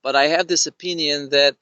But I have this opinion that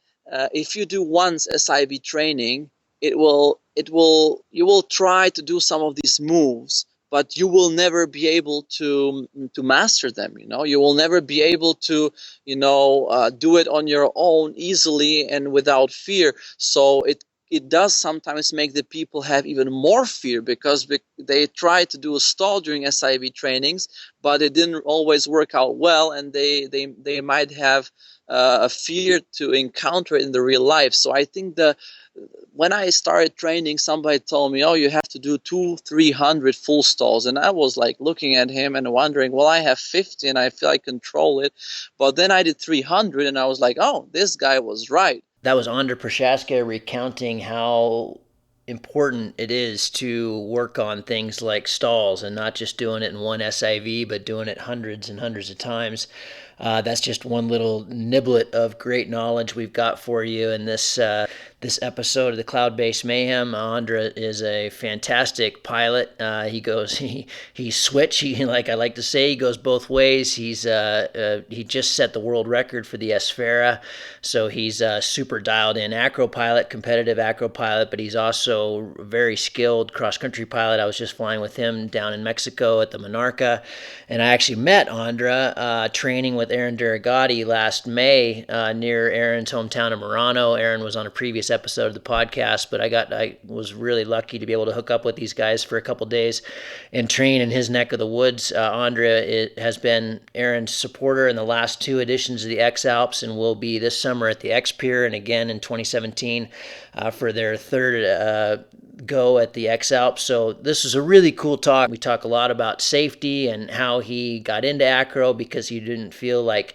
if you do once SIV training, you will try to do some of these moves, but you will never be able to master them. You will never be able to do it on your own easily and without fear. So it does sometimes make the people have even more fear, because they try to do a stall during SIV trainings, but it didn't always work out well, and they might have a fear to encounter it in the real life. So I think when I started training, somebody told me, "Oh, you have to do 200-300 full stalls," and I was like looking at him and wondering, well, I have 50 and I feel I control it, but then I did 300 and I was like, "Oh, this guy was right." That was Ondrej Prochazka recounting how important it is to work on things like stalls and not just doing it in one SIV, but doing it hundreds and hundreds of times. That's just one little niblet of great knowledge we've got for you in this episode of the Cloud-Based Mayhem. Ondrej is a fantastic pilot. He switch. He, like I like to say, he goes both ways. He just set the world record for the Esfera, so he's super dialed in acro pilot, competitive acro pilot, but he's also a very skilled cross country pilot. I was just flying with him down in Mexico at the Monarca, and I actually met Ondrej training with Aaron Derigati last May near Aaron's hometown of Murano. Aaron was on a previous episode of the podcast, but I was really lucky to be able to hook up with these guys for a couple days and train in his neck of the woods. Ondrej has been Aaron's supporter in the last two editions of the X-Alps, and will be this summer at the X-Pier, and again in 2017 for their third go at the X-Alps. So this is a really cool talk. We talk a lot about safety and how he got into acro because he didn't feel like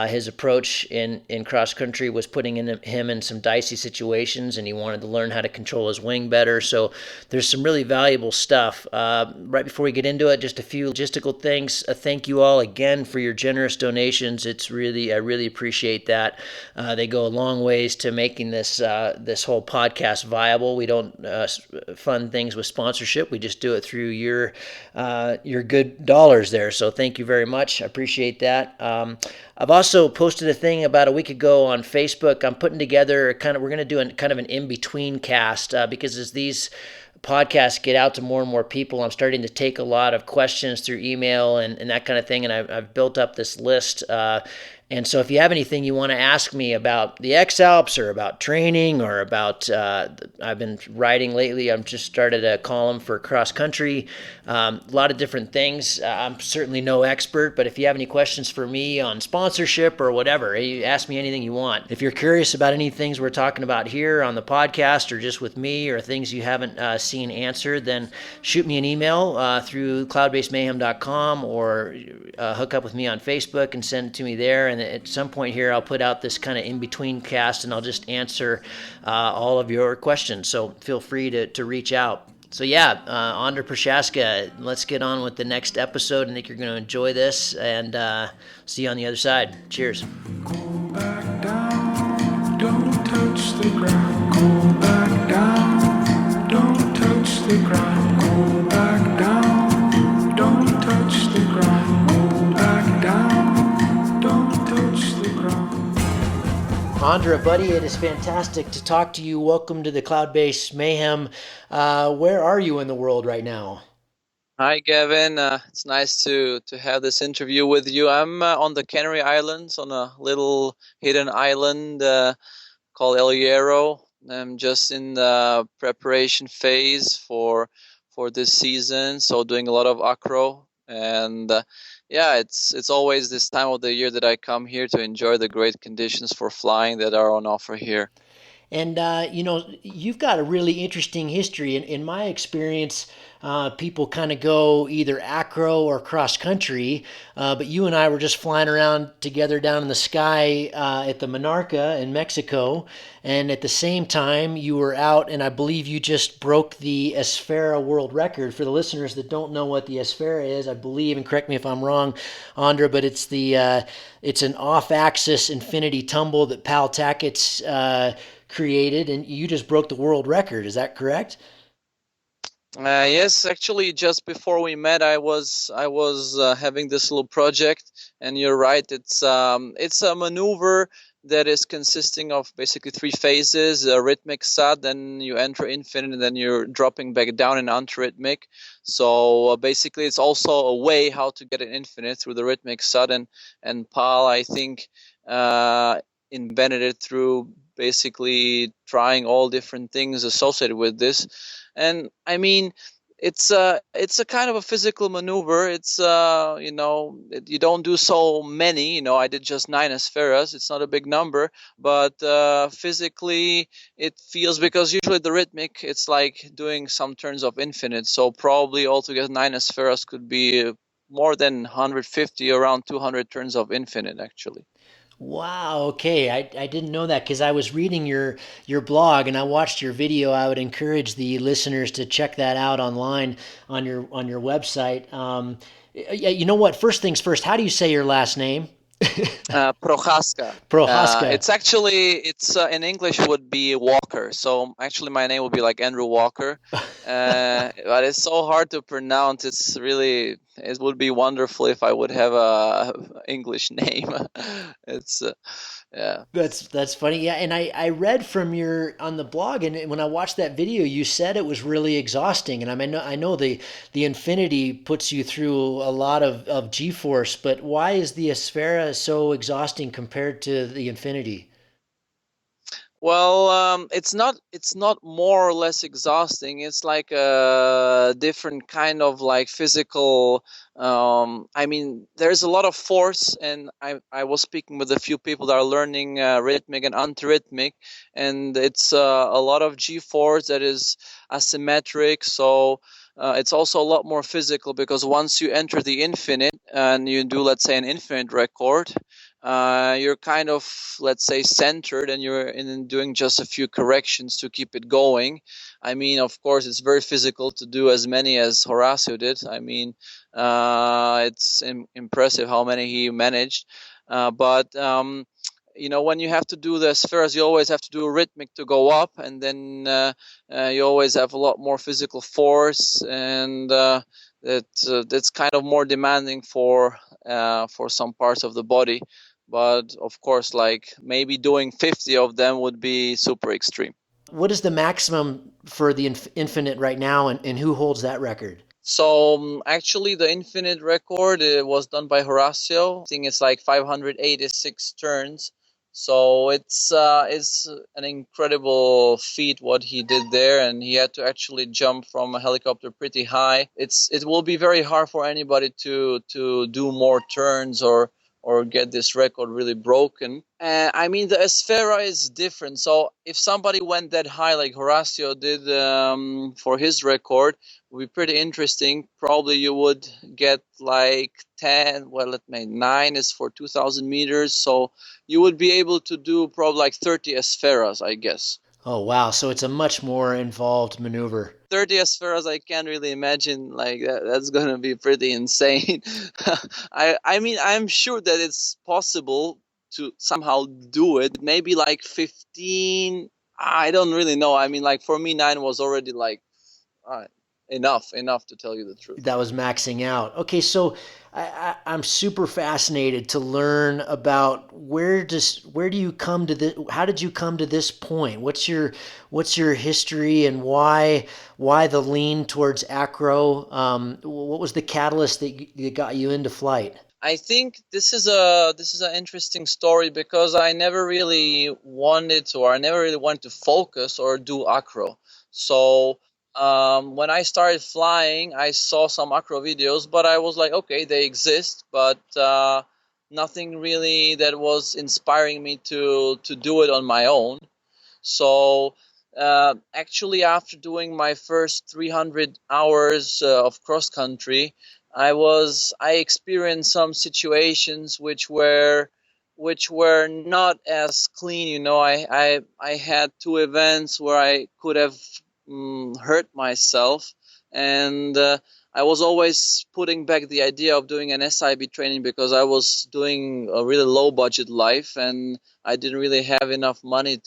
his approach in cross country was putting him in some dicey situations, and he wanted to learn how to control his wing better. So there's some really valuable stuff. Right before we get into it, just a few logistical things. Thank you all again for your generous donations. I really appreciate that. They go a long ways to making this whole podcast viable. We don't fund things with sponsorship. We just do it through your good dollars there. So thank you very much. I appreciate that. I've also posted a thing about a week ago on Facebook. I'm putting together we're going to do kind of an in-between cast because as these podcasts get out to more and more people, I'm starting to take a lot of questions through email and that kind of thing, and I've built up this list. And so if you have anything you want to ask me about the X-Alps or about training or about, I've been writing lately, I've just started a column for cross country, a lot of different things. I'm certainly no expert, but if you have any questions for me on sponsorship or whatever, you ask me anything you want. If you're curious about any things we're talking about here on the podcast or just with me or things you haven't seen answered, then shoot me an email through cloudbasedmayhem.com or hook up with me on Facebook and send it to me there. And at some point here, I'll put out this kind of in-between cast, and I'll just answer all of your questions. So feel free to reach out. So yeah, Ondrej Prochazka, let's get on with the next episode. I think you're going to enjoy this, and see you on the other side. Cheers. Go back down, don't touch the ground. Go back down, don't touch the ground. Go back down, don't touch the ground. Go back down, don't touch the ground. Ondrej, buddy, it is fantastic to talk to you. Welcome to the Cloud-Based Mayhem. Where are you in the world right now? Hi, Gavin. It's nice to have this interview with you. I'm on the Canary Islands, on a little hidden island called El Hierro. I'm just in the preparation phase for this season, so doing a lot of acro. And yeah, it's always this time of the year that I come here to enjoy the great conditions for flying that are on offer here. And, you've got a really interesting history. In my experience, people kind of go either acro or cross country, but you and I were just flying around together down in the sky at the Monarca in Mexico. And at the same time, you were out, and I believe you just broke the Esfera world record. For the listeners that don't know what the Esfera is, I believe, and correct me if I'm wrong, Ondrej, but it's an off-axis infinity tumble that Pal Tackett's created, and you just broke the world record. Is that correct? Yes, actually, just before we met, I was having this little project, and you're right. It's a maneuver that is consisting of basically three phases: a rhythmic sud, then you enter infinite, and then you're dropping back down in anti-rhythmic. So basically, it's also a way how to get an infinite through the rhythmic sud, and Paul, I think, uh, invented it through basically trying all different things associated with this. And I mean, it's a kind of a physical maneuver. It's you don't do so many. I did just 9 Esferas. It's not a big number, but physically it feels, because usually the rhythmic, it's like doing some turns of infinite. So probably altogether 9 Esferas could be more than 150, around 200 turns of infinite actually. Wow, okay. I didn't know that because I was reading your blog and I watched your video. I would encourage the listeners to check that out online on your website. Yeah, you know what? First things first, how do you say your last name? Prochazka. Prochazka. It's in English would be Walker. So actually, my name would be like Andrew Walker, but it's so hard to pronounce. It would be wonderful if I would have a English name. It's yeah. That's funny. Yeah, and I read from your on the blog, and when I watched that video, you said it was really exhausting. And I know the Infinity puts you through a lot of G-force, but why is the Esfera so exhausting compared to the Infinity? Well, it's not more or less exhausting. It's like a different kind of like physical. I mean, there's a lot of force, and I was speaking with a few people that are learning rhythmic and anti-rhythmic, and it's a lot of G-force that is asymmetric. So it's also a lot more physical, because once you enter the infinite and you do, let's say, an infinite record, you're kind of, let's say, centered, and you're in doing just a few corrections to keep it going. I mean, of course, it's very physical to do as many as Horacio did. I mean, it's impressive how many he managed. But when you have to do the spheres, you always have to do a rhythmic to go up, and then you always have a lot more physical force, and that's kind of more demanding for some parts of the body. But of course, like maybe doing 50 of them would be super extreme. What is the maximum for the Infinite right now, and who holds that record? So actually, the infinite record was done by Horacio. I think it's like 586 turns. So it's an incredible feat what he did there, and he had to actually jump from a helicopter pretty high. It will be very hard for anybody to do more turns or get this record really broken. I mean, the Esfera is different. So if somebody went that high like Horacio did for his record, would be pretty interesting. Probably you would get like 10, well, let me 9 is for 2,000 meters. So you would be able to do probably like 30 Esferas, I guess. Oh wow, so it's a much more involved maneuver. 30 Esferas, I can't really imagine. Like that's going to be pretty insane. I mean, I'm sure that it's possible to somehow do it. Maybe like 15. I don't really know. I mean, like for me, 9 was already like uh, enough to tell you the truth. That was maxing out. Okay, so I'm super fascinated to learn about where do you come to this? How did you come to this point? What's your history and why the lean towards acro? What was the catalyst that got you into flight? I think this is an interesting story, because I never really wanted to focus or do acro. So when I started flying, I saw some acro videos, but I was like, okay, they exist, but nothing really that was inspiring me to do it on my own. So actually, after doing my first 300 hours of cross country, I experienced some situations which were not as clean. I had two events where I could have hurt myself, and I was always putting back the idea of doing an SIB training, because I was doing a really low budget life, and I didn't really have enough money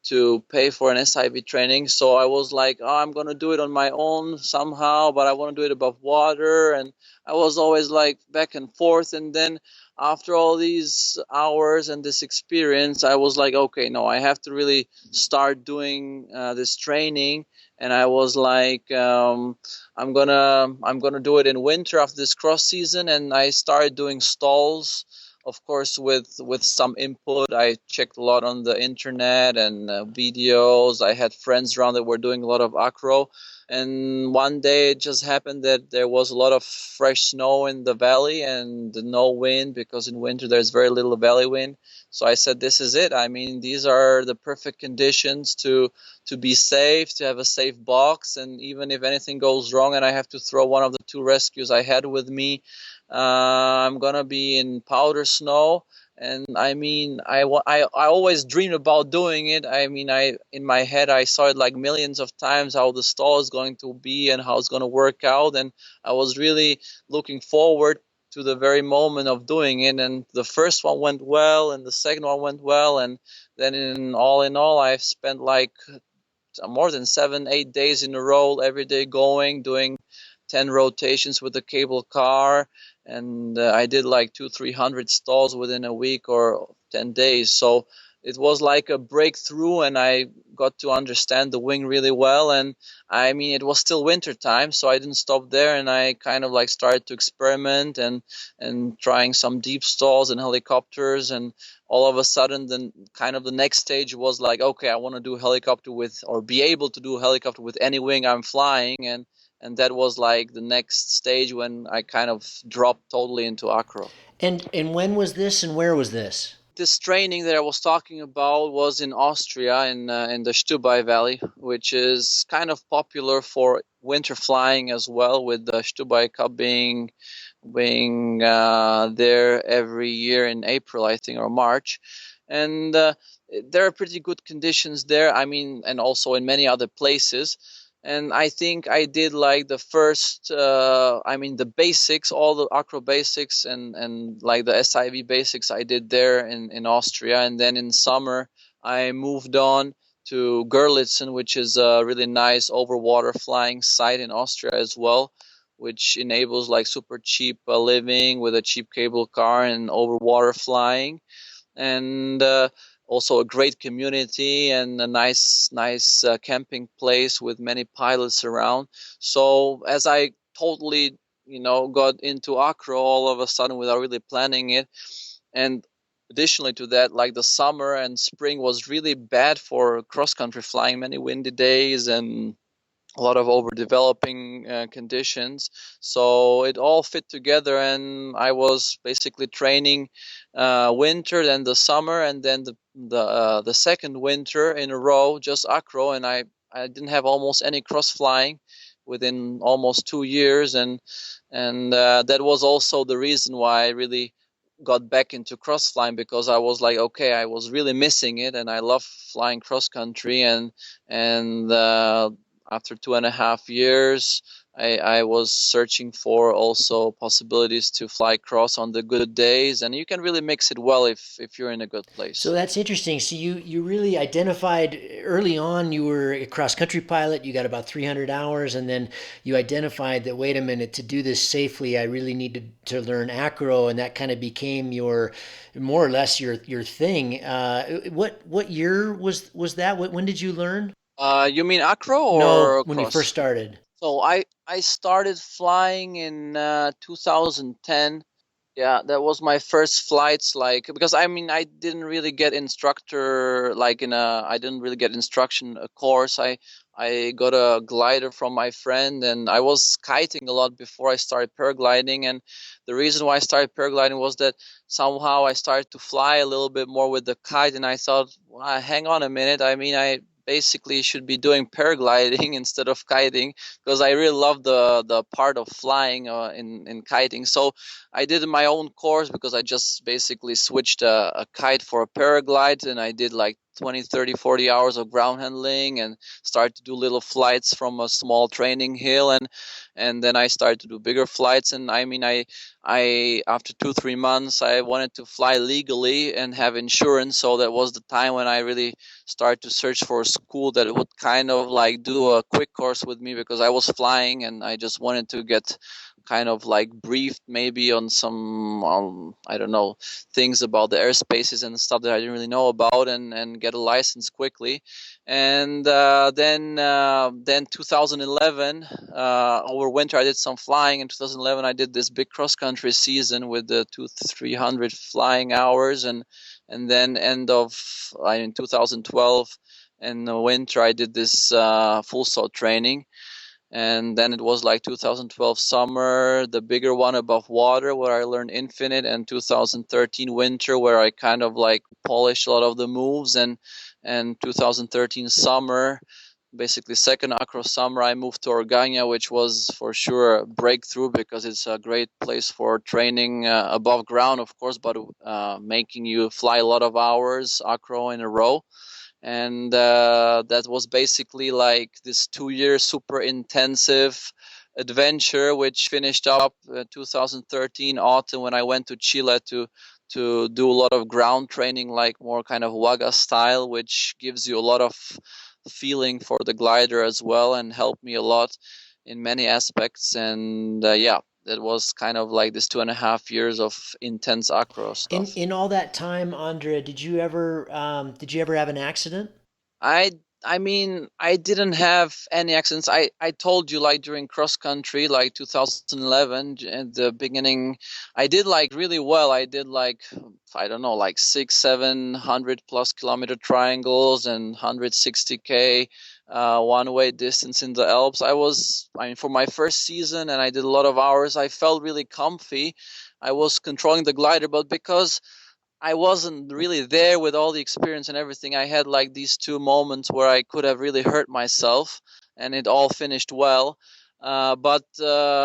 to pay for an SIV training. So I was like, oh, I'm going to do it on my own somehow, but I want to do it above water. And I was always like back and forth. And then after all these hours and this experience, I was like, okay, no, I have to really start doing this training. And I was like, I'm gonna do it in winter after this cross season. And I started doing stalls, of course, with some input. I checked a lot on the internet and videos. I had friends around that were doing a lot of acro. And one day it just happened that there was a lot of fresh snow in the valley and no wind, because in winter there's very little valley wind. So I said, this is it. I mean, these are the perfect conditions to be safe, to have a safe box. And even if anything goes wrong and I have to throw one of the two rescues I had with me, I'm gonna be in powder snow. And I mean, I always dreamed about doing it. I mean, in my head I saw it like millions of times, how the stall is going to be and how it's going to work out. And I was really looking forward to the very moment of doing it. And the first one went well, and the second one went well. And then in all, I've spent like more than 7-8 days in a row, every day doing 10 rotations with the cable car. And I did like 200-300 stalls within a week or 10 days. So it was like a breakthrough, and I got to understand the wing really well. And I mean, it was still winter time, so I didn't stop there, and I kind of like started to experiment and trying some deep stalls and helicopters. And all of a sudden, then kind of the next stage was like, okay, I want to do helicopter with, or be able to do a helicopter with any wing I'm flying. And that was like the next stage when I kind of dropped totally into acro. And when was this, and where was this? This training that I was talking about was in Austria, in the Stubai Valley, which is kind of popular for winter flying as well, with the Stubai Cup being there every year in April, I think, or March. And there are pretty good conditions there. I mean, and also in many other places. And I think I did like the first, the basics, all the acro basics and like the SIV basics I did there in Austria. And then in summer, I moved on to Görlitzen, which is a really nice overwater flying site in Austria as well, which enables like super cheap living with a cheap cable car and overwater flying. And also a great community and a nice camping place with many pilots around. So as I totally, got into acro all of a sudden without really planning it. And additionally to that, like the summer and spring was really bad for cross-country flying, many windy days and a lot of overdeveloping conditions. So it all fit together, and I was basically training winter, then the summer, and then the second winter in a row, just acro. And I didn't have almost any cross flying within almost 2 years, and that was also the reason why I really got back into cross flying, because I was like, okay, I was really missing it, and I love flying cross country. And after 2.5 years, I was searching for also possibilities to fly cross on the good days, and you can really mix it well if you're in a good place. So that's interesting. So you really identified early on, you were a cross-country pilot, you got about 300 hours, and then you identified that, wait a minute, to do this safely, I really needed to learn acro, and that kind of became more or less your thing. What year was that? When did you learn? You mean acro or No, when you cross? first started. So I started flying in 2010. Yeah, that was my first flights, like, because I mean I didn't really get instructor like I didn't really get instruction a course. I got a glider from my friend, and I was kiting a lot before I started paragliding. And the reason why I started paragliding was that somehow I started to fly a little bit more with the kite, and I thought, well, hang on a minute, I mean I basically should be doing paragliding instead of kiting, because I really love the part of flying in kiting. So I did my own course, because I just basically switched a kite for a paraglide, and I did like 20, 30, 40 hours of ground handling and start to do little flights from a small training hill, and then I started to do bigger flights. And I mean, I after 2-3 months I wanted to fly legally and have insurance, so that was the time when I really started to search for a school that would kind of like do a quick course with me, because I was flying and I just wanted to get kind of like briefed maybe on some I don't know, things about the airspaces and stuff that I didn't really know about, and get a license quickly. And then 2011, over winter I did some flying. In 2011 I did this big cross country season with the 200-300 flying hours, and then in 2012 in the winter I did this full sail training. And then it was like 2012 summer, the bigger one above water, where I learned infinite, and 2013 winter, where I kind of like polished a lot of the moves, and 2013 summer, basically second acro summer, I moved to Organia, which was for sure a breakthrough, because it's a great place for training above ground, of course, but making you fly a lot of hours acro in a row. And that was basically like this 2-year super intensive adventure, which finished up 2013 autumn, when I went to Chile to do a lot of ground training, like more kind of WAGA style, which gives you a lot of feeling for the glider as well, and helped me a lot in many aspects. And that was kind of like this 2.5 years of intense acro stuff. In all that time, Ondrej, did you ever have an accident? I I mean, I didn't have any accidents. I told you, like during cross country, like 2011 at the beginning, I did like really well. I did like, I don't know, like 600-700+ kilometer triangles and 160K one-way distance in the Alps. I mean, for my first season, and I did a lot of hours, I felt really comfy. I was controlling the glider, but because I wasn't really there with all the experience and everything, I had like these 2 moments where I could have really hurt myself, and it all finished well. But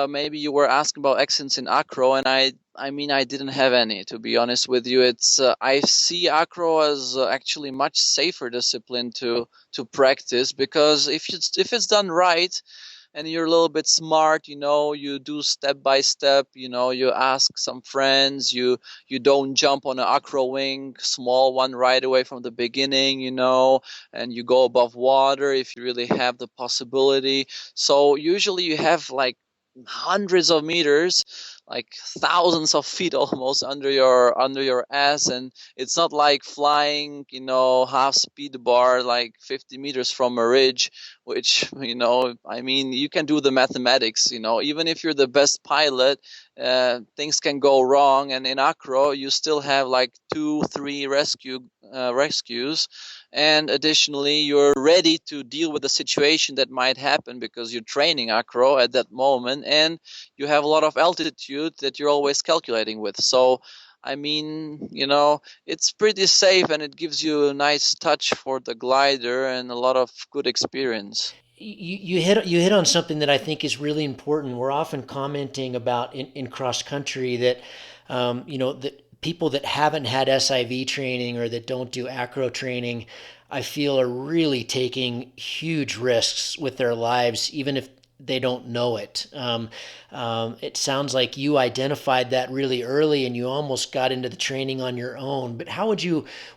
maybe you were asking about accidents in acro, and I mean, I didn't have any, to be honest with you. I see acro as actually much safer discipline to practice, because if it's done right, and you're a little bit smart, you do step by step, you ask some friends, you don't jump on an acro wing, small one, right away from the beginning, and you go above water if you really have the possibility. So usually you have like hundreds of meters, like thousands of feet almost under your ass, and it's not like flying, half speed bar like 50 meters from a ridge, which, I mean, you can do the mathematics, even if you're the best pilot, things can go wrong. And in acro you still have like 2-3 rescues, and additionally you're ready to deal with the situation that might happen, because you're training acro at that moment, and you have a lot of altitude that you're always calculating with. So I mean, it's pretty safe, and it gives you a nice touch for the glider and a lot of good experience. You hit on something that I think is really important. We're often commenting about in cross country that that people that haven't had SIV training or that don't do acro training, I feel are really taking huge risks with their lives, even if they don't know it. It sounds like you identified that really early and you almost got into the training on your own. But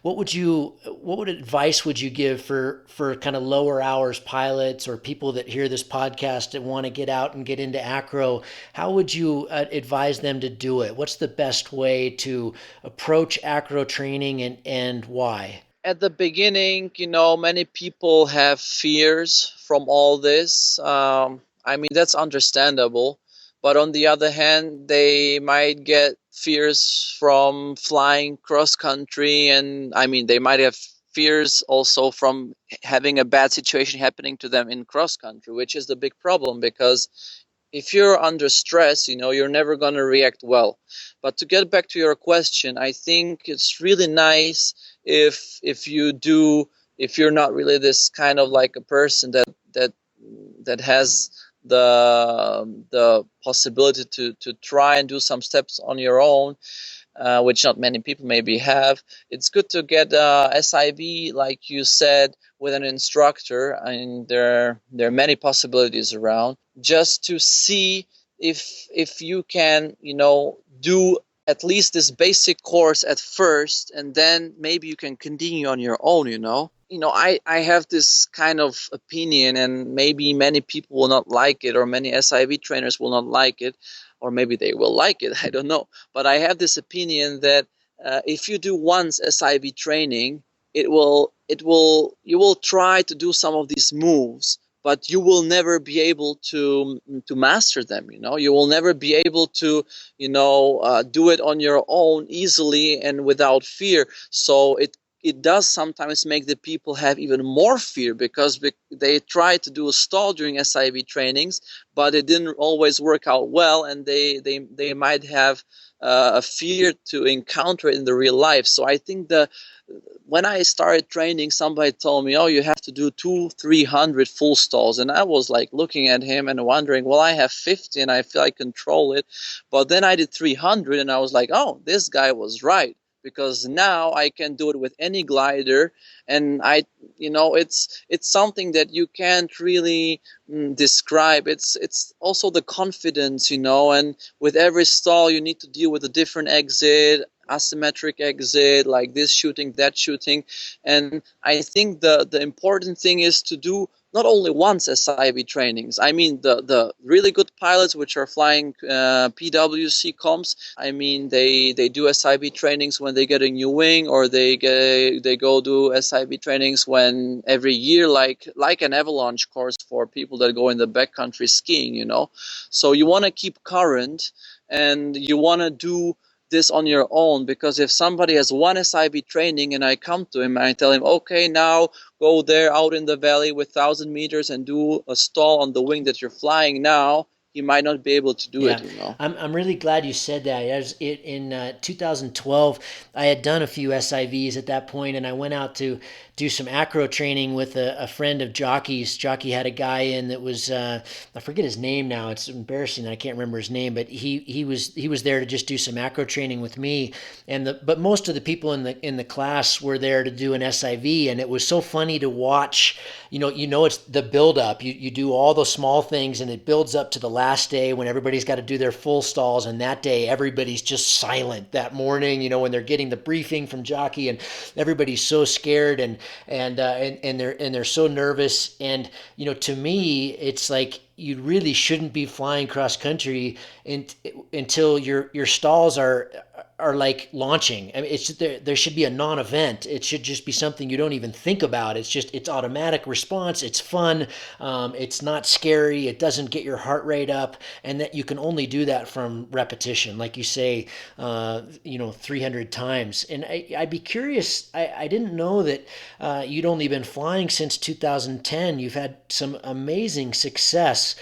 what advice would you give for kind of lower hours pilots or people that hear this podcast that want to get out and get into acro? How would you advise them to do it? What's the best way to approach acro training, and why? At the beginning, many people have fears from all this. I mean, that's understandable. But on the other hand, they might get fears from flying cross country. And I mean, they might have fears also from having a bad situation happening to them in cross country, which is the big problem, because if you're under stress, you're never going to react well. But to get back to your question, I think it's really nice if you're not really this kind of like a person that has the possibility to try and do some steps on your own. which not many people maybe have. It's good to get SIV, like you said, with an instructor, and there are many possibilities around, just to see if you can, do at least this basic course at first, and then maybe you can continue on your own. I have this kind of opinion, and maybe many people will not like it, or many SIV trainers will not like it, or maybe they will like it. I don't know. But I have this opinion that if you do once SIV training, you will try to do some of these moves, but you will never be able to master them. You will never be able to do it on your own easily and without fear. So it does sometimes make the people have even more fear, because they try to do a stall during SIV trainings, but it didn't always work out well, and they might have a fear to encounter it in the real life. So I think when I started training, somebody told me, "Oh, you have to do 200-300 full stalls," and I was like looking at him and wondering, well, I have 50 and I feel I control it. But then I did 300 and I was like, oh, this guy was right, because now I can do it with any glider, and it's something that you can't really describe. It's also the confidence, and with every stall you need to deal with a different exit, asymmetric exit, like this shooting, that shooting. And I think the important thing is to do not only once SIV trainings. I mean, the really good pilots which are flying PWC comps, I mean, they do SIV trainings when they get a new wing, or they go do SIV trainings when every year, like an avalanche course for people that go in the backcountry skiing. So you want to keep current, and you want to do this on your own, because if somebody has one SIV training and I come to him and I tell him, okay, now go there out in the valley with 1,000 meters and do a stall on the wing that you're flying now, he might not be able to do it. I'm really glad you said that. In 2012, I had done a few SIVs at that point, and I went out to do some acro training with a friend of Jockey's. Jockey had a guy in that was I forget his name now. It's embarrassing that I can't remember his name, but he was there to just do some acro training with me, but most of the people in the class were there to do an SIV, and it was so funny to watch. It's the build up. You do all those small things, and it builds up to the last day when everybody's got to do their full stalls, and that day everybody's just silent that morning. When they're getting the briefing from Jockey, and everybody's so scared and they're so nervous. And to me, it's like you really shouldn't be flying cross country until your stalls are like launching. I mean, there should be a non-event. It should just be something you don't even think about. It's automatic response. It's fun. It's not scary. It doesn't get your heart rate up, and that you can only do that from repetition, like you say, 300 times. And I'd be curious. I didn't know that you'd only been flying since 2010. You've had some amazing success.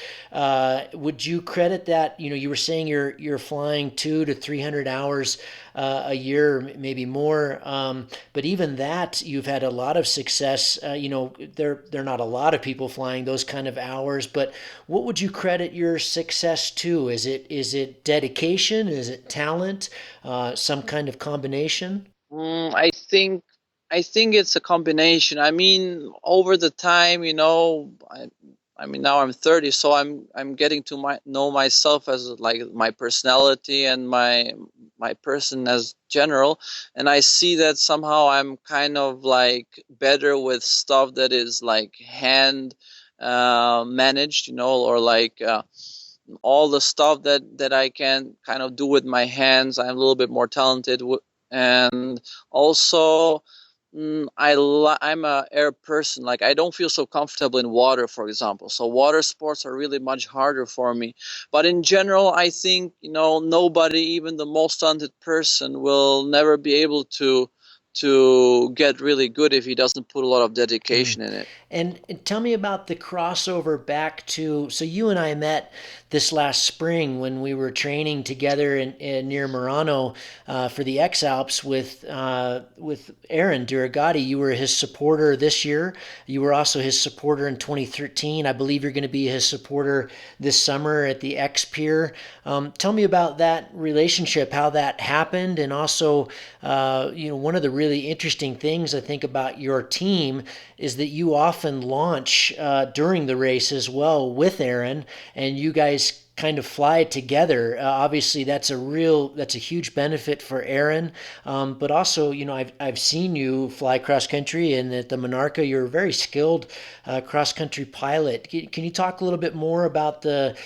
Would you credit that? You were saying you're flying 200 to 300 hours a year, maybe more. But even that, you've had a lot of success. There are not a lot of people flying those kind of hours. But what would you credit your success to? Is it dedication? Is it talent? Some kind of combination? I think it's a combination. I mean, over the time, I mean, now I'm 30, so I'm getting to know myself as like my personality and my person as general, and I see that somehow I'm kind of like better with stuff that is like hand managed, or like all the stuff that I can kind of do with my hands. I'm a little bit more talented, and also I'm a air person. Like, I don't feel so comfortable in water, for example. So water sports are really much harder for me. But in general, I think nobody, even the most talented person, will never be able to get really good if he doesn't put a lot of dedication in it. And tell me about the crossover back to, so you and I met this last spring when we were training together in near Murano for the X-Alps with Aaron Duragati. You were his supporter this year. You were also his supporter in 2013. I believe you're going to be his supporter this summer at the X Pier. Tell me about that relationship, how that happened, and also, one of the really interesting things I think about your team is that you often launch during the race as well with Aaron, and you guys kind of fly together. Obviously, that's a huge benefit for Aaron, but also, I've seen you fly cross country, and at the Monarca, you're a very skilled cross country pilot. Can you talk a little bit more about the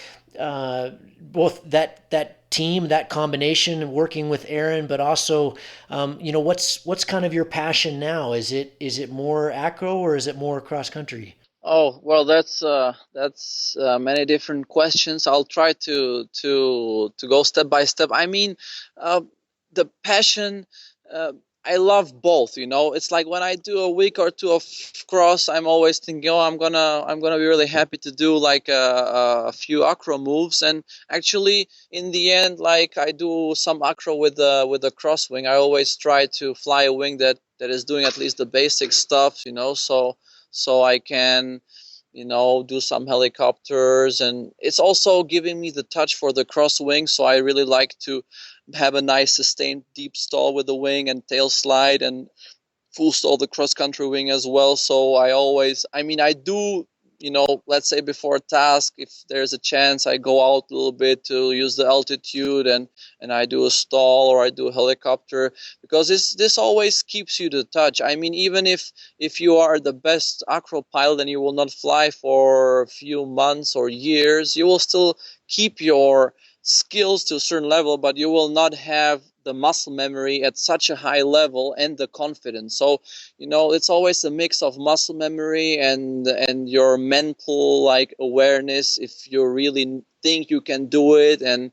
both that team, that combination, working with Aaron, but also, what's kind of your passion now? Is it more acro or is it more cross country? Oh, well, that's many different questions. I'll try to go step by step. I mean, the passion. I love both. It's like when I do a week or two of cross, I'm always thinking, oh, I'm gonna be really happy to do like a few acro moves. And actually, in the end, like I do some acro with the cross wing. I always try to fly a wing that is doing at least the basic stuff. So I can, do some helicopters, and it's also giving me the touch for the cross wing. So I really like to have a nice sustained deep stall with the wing and tail slide and full stall the cross country wing as well. So I do, let's say before a task, if there's a chance, I go out a little bit to use the altitude and I do a stall or I do a helicopter, because this always keeps you to touch. I mean, even if you are the best acro pilot and you will not fly for a few months or years, you will still keep your skills to a certain level, but you will not have the muscle memory at such a high level and the confidence. So it's always a mix of muscle memory and your mental like awareness, if you really think you can do it. And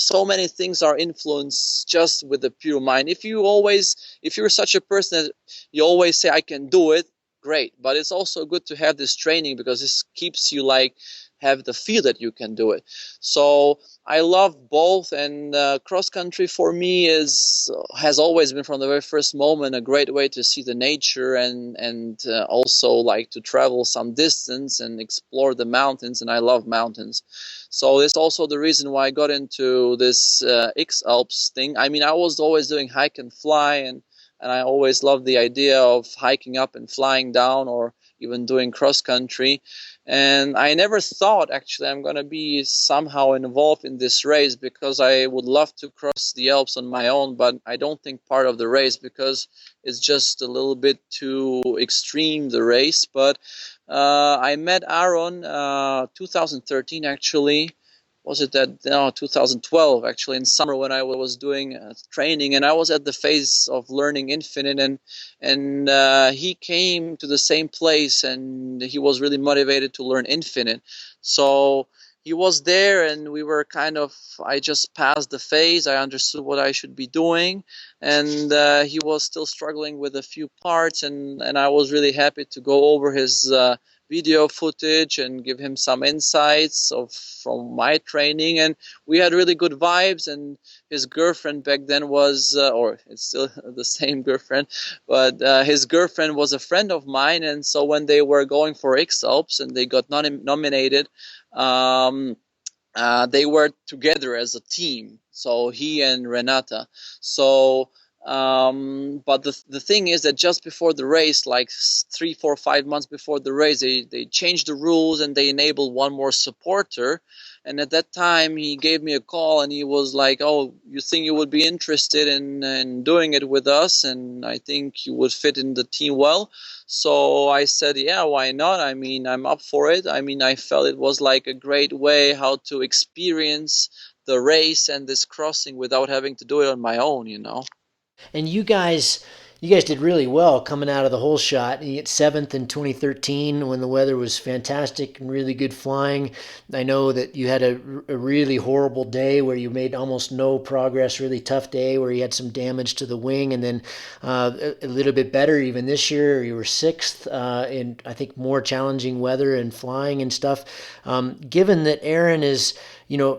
so many things are influenced just with the pure mind. If you're such a person that you always say I can do it, great. But it's also good to have this training, because this keeps you like have the feel that you can do it. So I love both, and cross country for me has always been from the very first moment a great way to see the nature and also like to travel some distance and explore the mountains, and I love mountains. So it's also the reason why I got into this X-Alps thing. I mean, I was always doing hike and fly, and I always loved the idea of hiking up and flying down, or even doing cross country. And I never thought actually I'm going to be somehow involved in this race, because I would love to cross the Alps on my own, but I don't think part of the race, because it's just a little bit too extreme, the race. But I met Aaron 2013 actually. Was it that? No, 2012 actually, in summer, when I was doing training, and I was at the phase of learning Infinite, and he came to the same place, and he was really motivated to learn Infinite. So he was there, and we were I just passed the phase. I understood what I should be doing, and he was still struggling with a few parts, and I was really happy to go over his video footage and give him some insights from my training. And we had really good vibes, and his girlfriend back then was or it's still the same girlfriend, but his girlfriend was a friend of mine. And so when they were going for X-Alps and they got nominated, they were together as a team, so he and Renata. So but the thing is that just before the race, like 3, 4, 5 months before the race, they changed the rules and they enabled one more supporter. And at that time, he gave me a call and he was like, "Oh, you think you would be interested in doing it with us? And I think you would fit in the team well." So I said, "Yeah, why not? I mean, I'm up for it." I mean, I felt it was like a great way how to experience the race and this crossing without having to do it on my own. And you guys, you guys did really well coming out of the whole shot. You get seventh in 2013 when the weather was fantastic and really good flying. I know that you had a really horrible day where you made almost no progress, really tough day where you had some damage to the wing, and then a little bit better even this year. You were sixth in, I think, more challenging weather and flying and stuff. Given that Aaron is,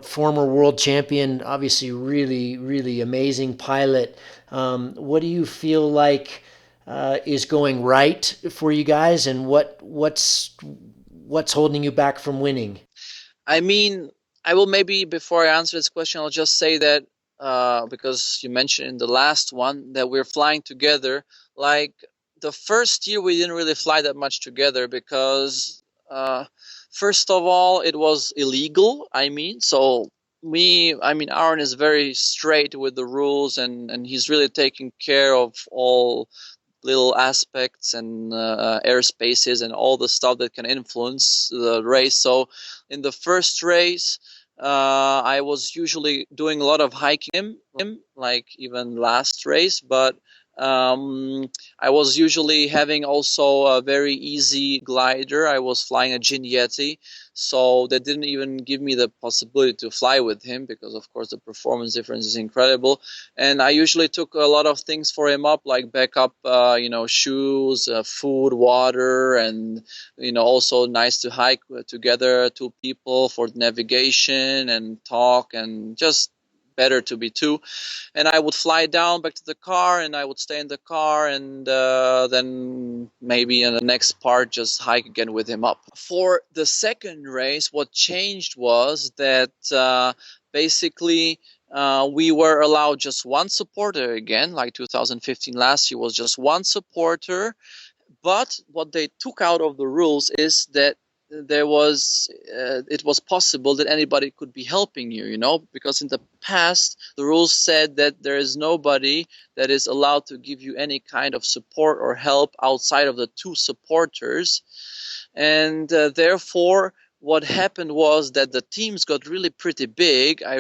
former world champion, obviously really, really amazing pilot, what do you feel like is going right for you guys, and what's holding you back from winning? I mean, I will maybe, before I answer this question, I'll just say that because you mentioned in the last one that we're flying together. Like the first year, we didn't really fly that much together because, first of all, it was illegal. Aaron is very straight with the rules, and he's really taking care of all little aspects and airspaces and all the stuff that can influence the race. So in the first race, I was usually doing a lot of hiking, like even last race, but I was usually having also a very easy glider. I was flying a Gin Yeti, so they didn't even give me the possibility to fly with him because, of course, the performance difference is incredible. And I usually took a lot of things for him up, like backup, shoes, food, water, and also nice to hike together, two people for navigation and talk, and just better to be two. And I would fly down back to the car, and I would stay in the car, and then maybe in the next part just hike again with him up. For the second race, what changed was that basically we were allowed just one supporter again, like 2015 last year was just one supporter. But what they took out of the rules is that it was possible that anybody could be helping you, because in the past the rules said that there is nobody that is allowed to give you any kind of support or help outside of the two supporters. And therefore what happened was that the teams got really pretty big. I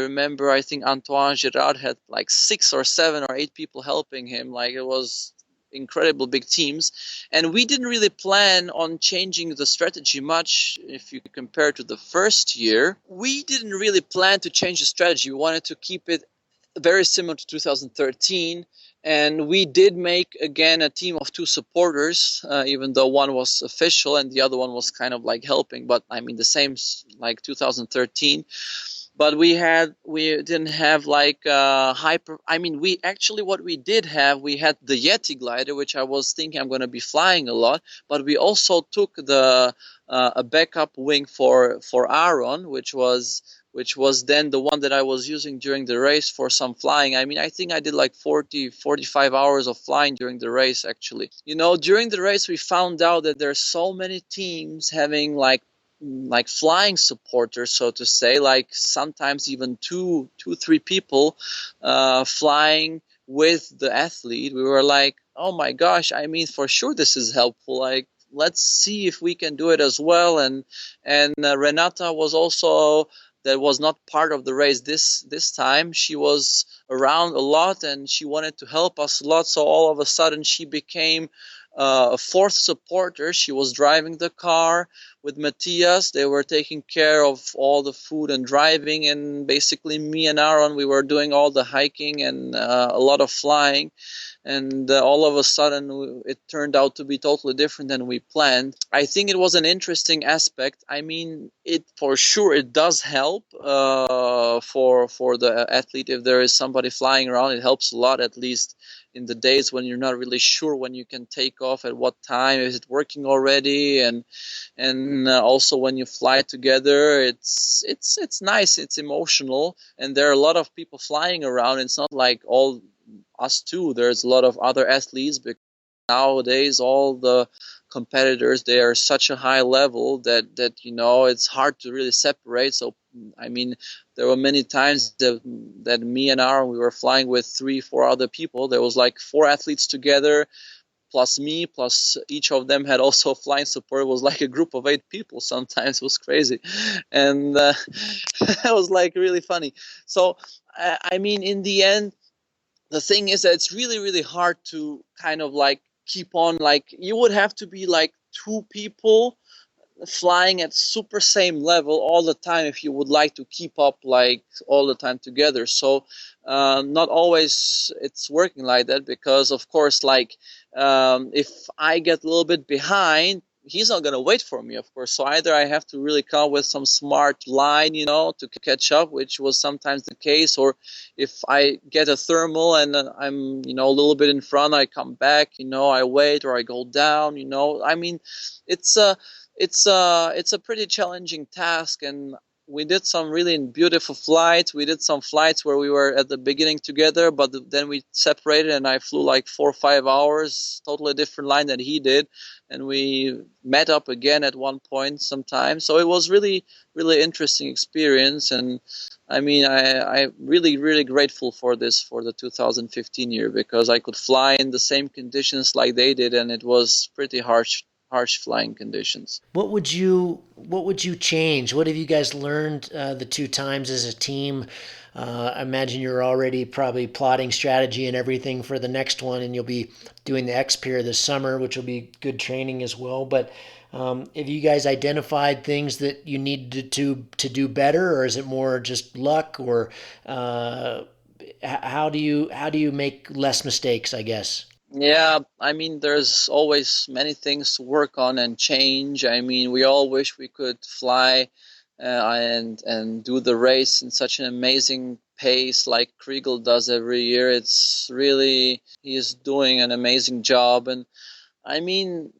think Antoine Girard had like 6 or 7 or 8 people helping him. Like, it was incredible big teams, and we didn't really plan on changing the strategy much. If you compare to the first year, we didn't really plan to change the strategy. We wanted to keep it very similar to 2013, and we did make again a team of 2 supporters, even though one was official and the other one was kind of like helping, but the same like 2013. But we didn't have like what we did have, we had the Yeti glider, which I was thinking I'm going to be flying a lot, but we also took the a backup wing for Aaron, which was then the one that I was using during the race for some flying. I think I did like 45 hours of flying during the race, actually. During the race, we found out that there's so many teams having like flying supporters, so to say, like sometimes even 3 people flying with the athlete. We were like, oh my gosh, for sure this is helpful. Like, let's see if we can do it as well. And Renata was also, that was not part of the race this time. She was around a lot and she wanted to help us a lot. So all of a sudden she became a 4th supporter. She was driving the car with Matthias. They were taking care of all the food and driving, and basically me and Aaron, we were doing all the hiking and a lot of flying. And all of a sudden it turned out to be totally different than we planned. I think it was an interesting aspect. It for sure, it does help for the athlete. If there is somebody flying around, it helps a lot, at least in the days when you're not really sure when you can take off, at what time, is it working already, and also when you fly together, it's nice, it's emotional, and there are a lot of people flying around. It's not like all us two. There's a lot of other athletes, because nowadays all the competitors, they are such a high level that it's hard to really separate. So there were many times that me and Aaron, we were flying with 3-4 other people. There was like 4 athletes together, plus me, plus each of them had also flying support. It was like a group of 8 people sometimes. It was crazy. And it was like really funny. So in the end, the thing is that it's really, really hard to kind of like keep on, like you would have to be like two people flying at super same level all the time if you would like to keep up like all the time together. So not always it's working like that, because of course, like if I get a little bit behind, he's not going to wait for me, of course. So either I have to really come up with some smart line, to catch up, which was sometimes the case, or if I get a thermal and I'm, a little bit in front, I come back, I wait, or I go down, I mean, it's it's a pretty challenging task. And we did some really beautiful flights. We did some flights where we were at the beginning together, but then we separated, and I flew like 4 or 5 hours, totally different line than he did, and we met up again at one point sometime. So it was really, really interesting experience. And I mean, I really, really grateful for this, for the 2015 year, because I could fly in the same conditions like they did, and it was pretty harsh flying conditions. What would you change? What have you guys learned the two times as a team? I imagine you're already probably plotting strategy and everything for the next one, and you'll be doing the X-Pier this summer, which will be good training as well. But have you guys identified things that you need to do better, or is it more just luck, or how do you make less mistakes, I guess? Yeah, I mean, there's always many things to work on and change. I mean, we all wish we could fly and do the race in such an amazing pace like Kriegel does every year. It's really, he is doing an amazing job. And I mean,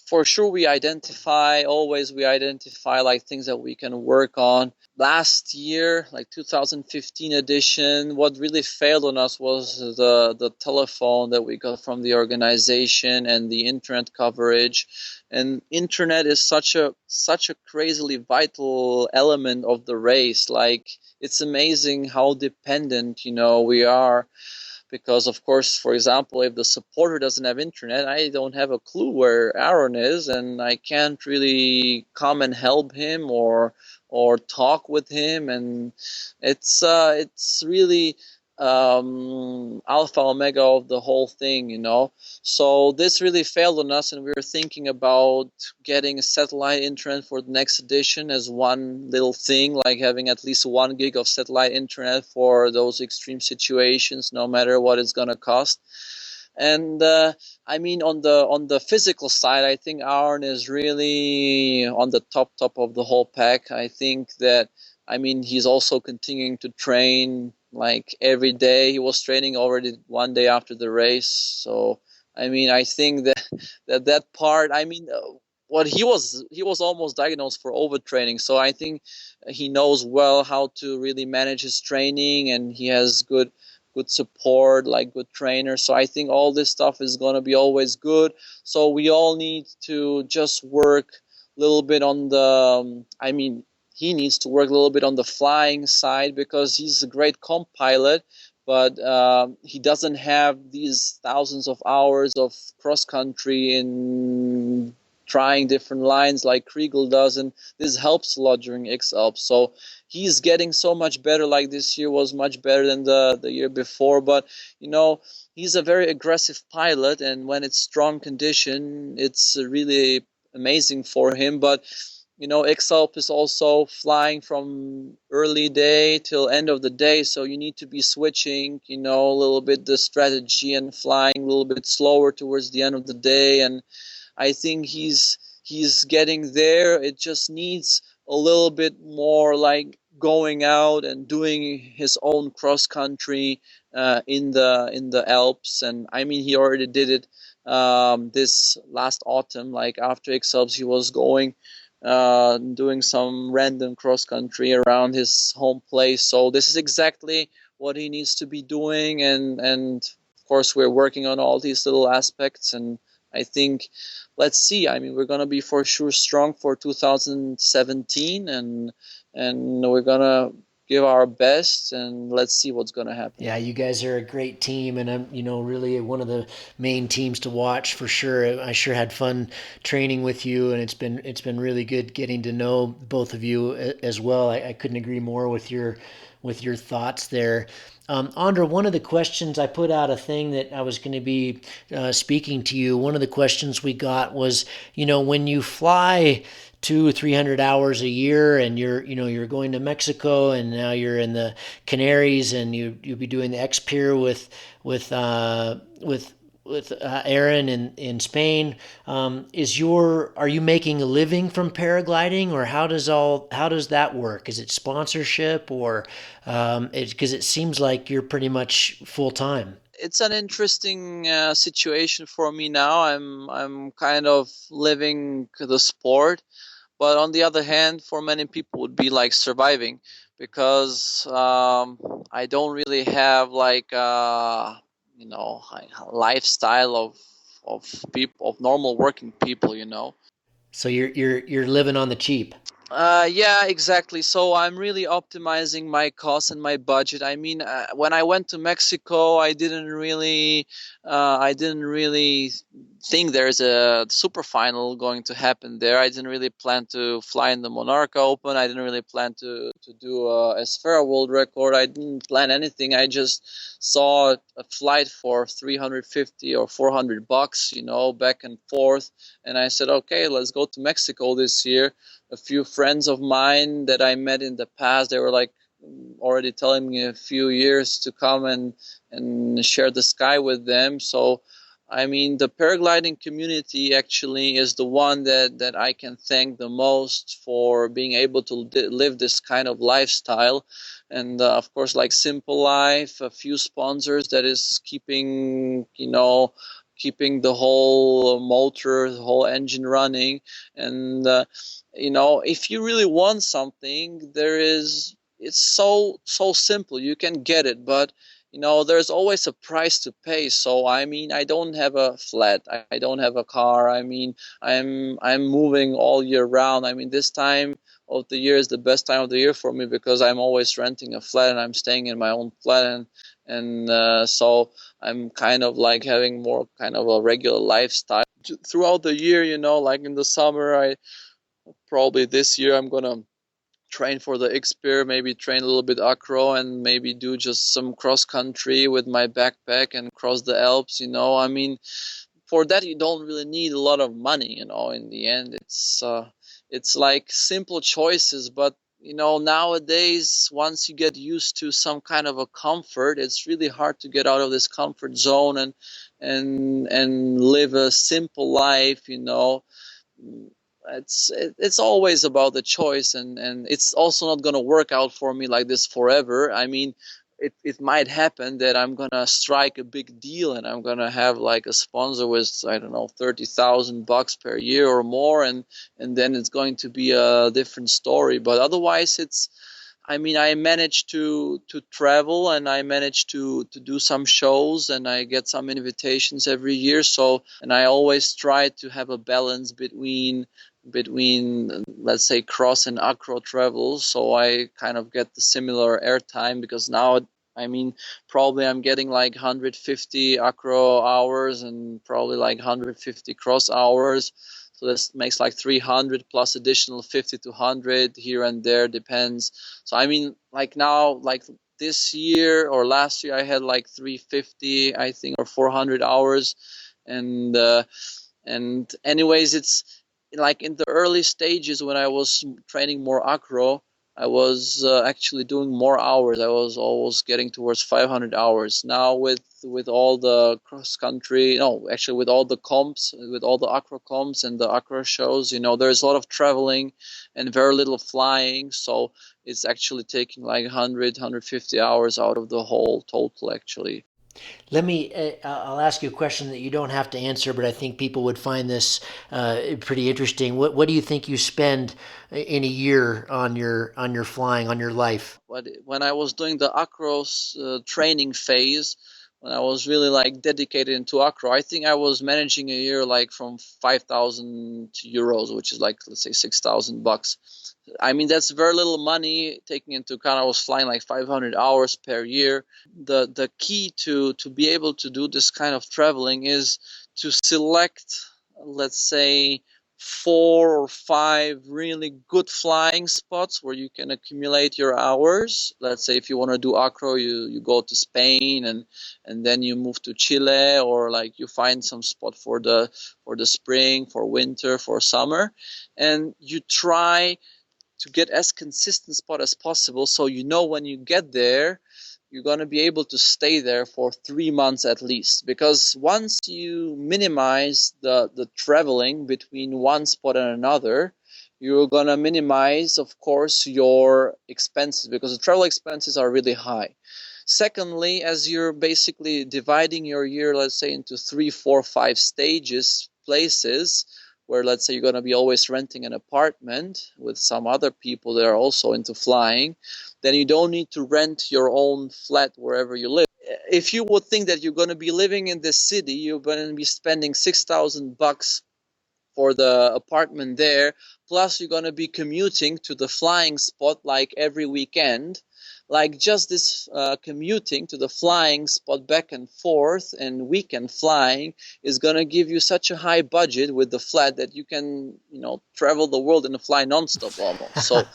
for sure, we identify like things that we can work on. Last year, like 2015 edition, what really failed on us was the telephone that we got from the organization and the internet coverage. And internet is such a crazily vital element of the race. Like, it's amazing how dependent, we are, because of course, for example, if the supporter doesn't have internet, I don't have a clue where Aaron is, and I can't really come and help him or talk with him. And it's really alpha omega of the whole thing. So this really failed on us, and we were thinking about getting a satellite internet for the next edition as one little thing, like having at least 1 gig of satellite internet for those extreme situations, no matter what it's gonna cost. And I mean, on the physical side, I think Aaron is really on the top of the whole pack. I think that, I mean, he's also continuing to train like every day. He was training already one day after the race. So I mean, I think that that part. I mean, what he was almost diagnosed for overtraining. So I think he knows well how to really manage his training, and he has good support, like good trainers. So I think all this stuff is going to be always good. So we all need to just work a little bit on the, I mean, he needs to work a little bit on the flying side, because he's a great comp pilot, but he doesn't have these thousands of hours of cross country in trying different lines like Kriegel does, and this helps a lot during X-Alps. So he's getting so much better. Like this year was much better than the year before, but he's a very aggressive pilot, and when it's strong condition, it's really amazing for him. But X-Alp is also flying from early day till end of the day, so you need to be switching, a little bit the strategy and flying a little bit slower towards the end of the day. And I think he's getting there. It just needs a little bit more like going out and doing his own cross country in the Alps. And I mean, he already did it this last autumn. Like after X-Alps, he was going doing some random cross country around his home place. So this is exactly what he needs to be doing. And of course, we're working on all these little aspects. And I think, let's see. I mean, we're gonna be for sure strong for 2017, and we're gonna give our best, and let's see what's gonna happen. Yeah, you guys are a great team, and I'm, really one of the main teams to watch for sure. I sure had fun training with you, and it's been really good getting to know both of you as well. I couldn't agree more with your thoughts there. Ondrej, one of the questions I put out a thing that I was going to be speaking to you. One of the questions we got was, when you fly 200 or 300 hours a year, and you're going to Mexico, and now you're in the Canaries, and you'll be doing the X Pier with Aaron in Spain. Are you making a living from paragliding, or how does that work? Is it sponsorship, or because it seems like you're pretty much full time? It's an interesting situation for me now. I'm kind of living the sport, but on the other hand, for many people, would be like surviving, because I don't really have like a lifestyle of people, of normal working people. So you're living on the cheap. Yeah, exactly. So I'm really optimizing my costs and my budget. I mean, when I went to Mexico, I didn't really think there's a super final going to happen there. I didn't really plan to fly in the Monarch Open. I didn't really plan to do a Esfera world record. I didn't plan anything. I just saw a flight for 350 or $400, back and forth, and I said, okay, let's go to Mexico this year. A few friends of mine that I met in the past, they were like already telling me a few years to come and share the sky with them. So, I mean, the paragliding community actually is the one that I can thank the most for being able to live this kind of lifestyle. And of course, like Simple Life, a few sponsors that is keeping the whole motor, the whole engine running. And if you really want something, it's so simple. You can get it, but there's always a price to pay. So I mean, I don't have a flat, I don't have a car. I mean, I'm moving all year round. I mean, this time of the year is the best time of the year for me, because I'm always renting a flat and I'm staying in my own flat, and so I'm kind of like having more kind of a regular lifestyle throughout the year. Like in the summer, I probably this year I'm gonna train for the X-Pier, maybe train a little bit acro, and maybe do just some cross country with my backpack and cross the Alps. I mean, for that you don't really need a lot of money. In the end, it's like simple choices, but nowadays, once you get used to some kind of a comfort, it's really hard to get out of this comfort zone and live a simple life. It's always about the choice, and it's also not going to work out for me like this forever. I mean, it might happen that I'm going to strike a big deal and I'm going to have like a sponsor with, I don't know, $30,000 per year or more, and then it's going to be a different story. But otherwise, I mean, I managed to travel, and I managed to do some shows, and I get some invitations every year. So, and I always try to have a balance between let's say cross and acro travels, so I kind of get the similar airtime, because now, I mean, probably I'm getting like 150 acro hours and probably like 150 cross hours. So this makes like 300 plus additional 50 to 100 here and there, depends. So I mean, like now, like this year or last year, I had like 350, I think, or 400 hours. And anyways, it's like in the early stages when I was training more acro, I was actually doing more hours. I was always getting towards 500 hours. Now with all the cross country, no, actually with all the comps, with all the acro comps and the acro shows, there's a lot of traveling and very little flying. So it's actually taking like 100, 150 hours out of the whole total, actually. I'll ask you a question that you don't have to answer, but I think people would find this pretty interesting. What do you think you spend in a year on your flying, on your life? But when I was doing the acros training phase, when I was really like dedicated into acro, I think I was managing a year like from 5,000 euros, which is like, let's say, $6,000. I mean, that's very little money taking into account I was flying like 500 hours per year. The key to be able to do this kind of traveling is to select, let's say, 4 or 5 really good flying spots where you can accumulate your hours. Let's say if you want to do acro, you go to Spain and then you move to Chile, or like you find some spot for the spring, for winter, for summer, and you try to get as consistent spot as possible, so you know when you get there you're going to be able to stay there for 3 months at least. Because once you minimize the traveling between one spot and another, you're going to minimize, of course, your expenses, because the travel expenses are really high. Secondly, as you're basically dividing your year, let's say, into 3, 4, 5 stages, places where, let's say, you're going to be always renting an apartment with some other people that are also into flying, then you don't need to rent your own flat wherever you live. If you would think that you're going to be living in this city, you're going to be spending $6,000 for the apartment there, plus you're going to be commuting to the flying spot like every weekend. Like just this commuting to the flying spot back and forth and weekend flying is going to give you such a high budget with the flat that you can, travel the world and fly nonstop almost. So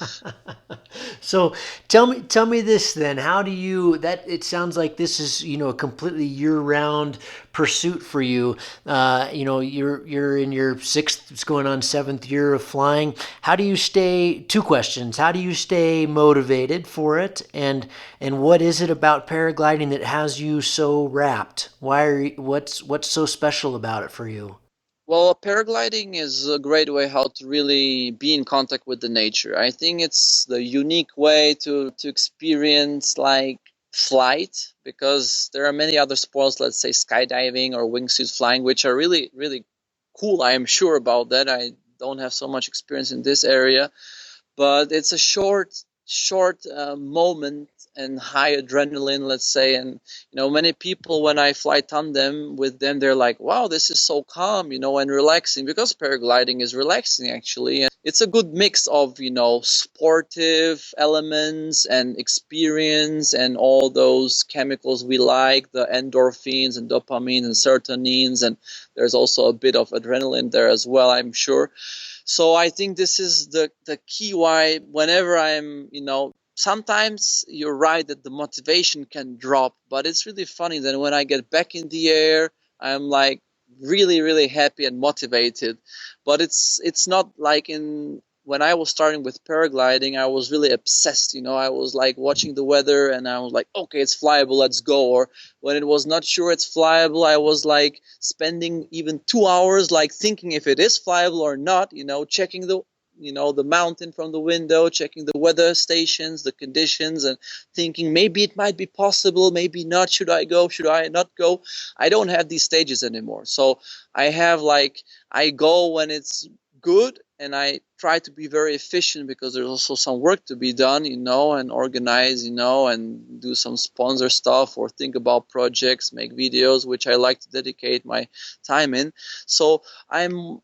So tell me this then. How do you that it sounds like this is, a completely year-round pursuit for you. You're in your 6th, it's going on 7th year of flying. How do you stay, two questions. How do you stay motivated for it? And what is it about paragliding that has you so wrapped? What's so special about it for you? Well, paragliding is a great way how to really be in contact with the nature. I think it's the unique way to experience like flight, because there are many other sports, let's say skydiving or wingsuit flying, which are really, really cool. I am sure about that. I don't have so much experience in this area, but it's a short moment and high adrenaline, let's say. And many people, when I fly tandem with them, they're like, wow, this is so calm, and relaxing, because paragliding is relaxing actually. And it's a good mix of sportive elements and experience and all those chemicals we like, the endorphins and dopamine and serotonins, and there's also a bit of adrenaline there as well, I'm sure. So I think this is the key why whenever I'm, sometimes you're right that the motivation can drop, but it's really funny that when I get back in the air, I'm like really, really happy and motivated. But it's not like when I was starting with paragliding, I was really obsessed. I was like watching the weather and I was like, okay, it's flyable, let's go. Or when it was not sure it's flyable, I was like spending even 2 hours like thinking if it is flyable or not, checking the mountain from the window, checking the weather stations, the conditions, and thinking maybe it might be possible, maybe not. Should I go? Should I not go? I don't have these stages anymore. So I go when it's good, and I try to be very efficient, because there's also some work to be done, and organize, and do some sponsor stuff or think about projects, make videos, which I like to dedicate my time in. So I'm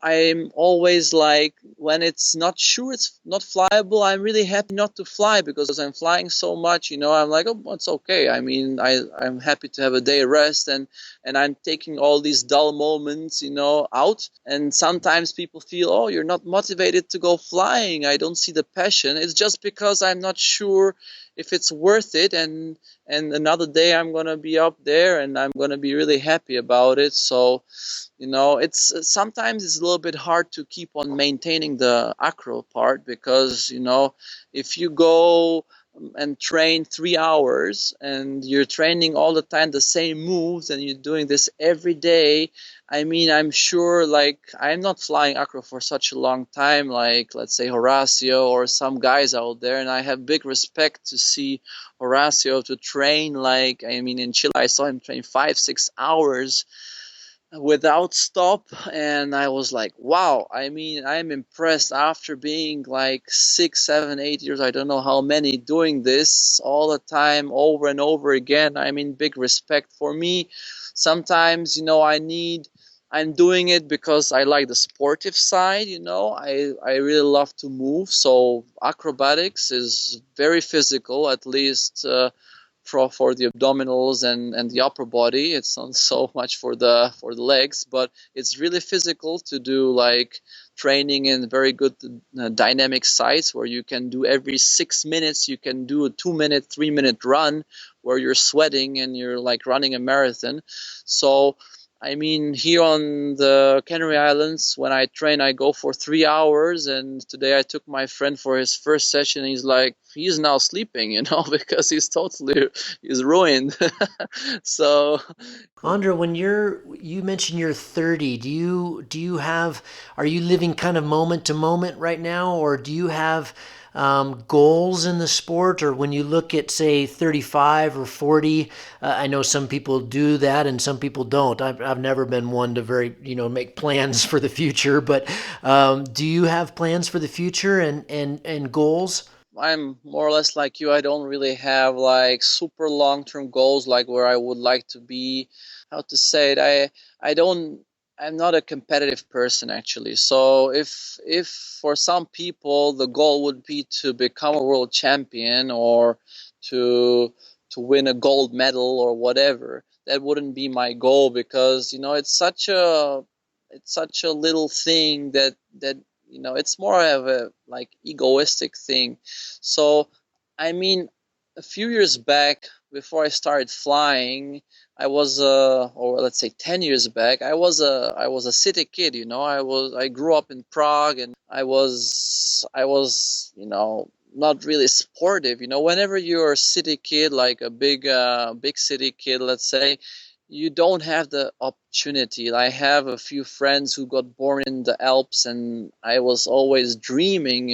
always like, when it's not sure, it's not flyable, I'm really happy not to fly, because I'm flying so much, I'm like, oh, it's okay. I mean, I'm happy to have a day rest, and I'm taking all these dull moments, out. And sometimes people feel, oh, you're not motivated to go flying, I don't see the passion. It's just because I'm not sure if it's worth it, and another day I'm gonna be up there and I'm gonna be really happy about it. So it's sometimes it's a little bit hard to keep on maintaining the acro part, because if you go and train 3 hours and you're training all the time the same moves and you're doing this every day, I mean, I'm sure, like, I'm not flying acro for such a long time, like, let's say Horacio or some guys out there, and I have big respect to see Horacio to train, like, I mean, in Chile I saw him train 5-6 hours without stop, and I was like, wow. I mean, I'm impressed after being like 6, 7, 8 years, I don't know how many, doing this all the time over and over again. I mean, big respect. For me, sometimes I'm doing it because I like the sportive side. I really love to move, so acrobatics is very physical, at least for the abdominals and the upper body. It's not so much for the legs, but it's really physical to do like training in very good dynamic sites where you can do every 6 minutes, you can do a 2-minute, 3-minute run where you're sweating and you're like running a marathon. So I mean, here on the Canary Islands, when I train, I go for 3 hours. And today I took my friend for his first session. He's like, he's now sleeping, because he's ruined. So, Ondrej, when you mentioned you're 30, are you living kind of moment to moment right now, or do you have goals in the sport? Or when you look at, say, 35 or 40, I know some people do that and some people don't. I've never been one to make plans for the future, but do you have plans for the future and goals? I'm more or less like you. I don't really have like super long-term goals, like where I would like to be. How to say it? I don't. I'm not a competitive person actually. So if for some people the goal would be to become a world champion or to win a gold medal or whatever, that wouldn't be my goal, because it's such a little thing that it's more of a like egoistic thing. So I mean, a few years back, before I started flying, I was or let's say 10 years back, I was a city kid. I grew up in Prague, and I was not really sportive. Whenever you're a city kid, like a big city kid, let's say, you don't have the opportunity. I have a few friends who got born in the Alps, and I was always dreaming,